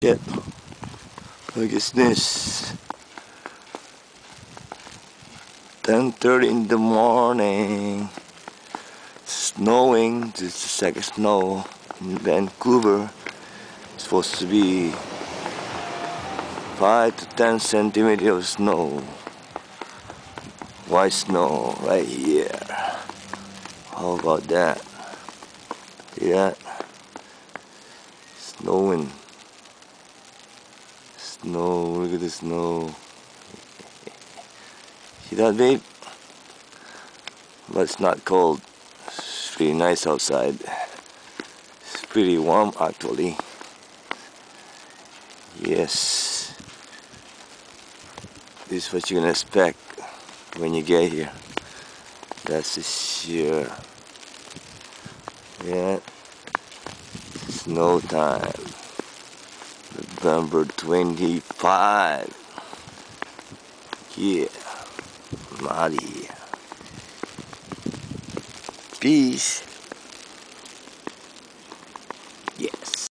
Yeah, look at this. 10:30 in the morning. Snowing. This is the second snow in Vancouver. It's supposed to be 5 to 10 centimeters of snow. White snow right here. How about that? See that? Snowing. Snow, look at the snow. See that, babe? But it's not cold. It's pretty nice outside. It's pretty warm actually. Yes. This is what you're gonna expect when you get here. That's for sure. Yeah. Snow time. November 25. Yeah. I'm out of here. Peace.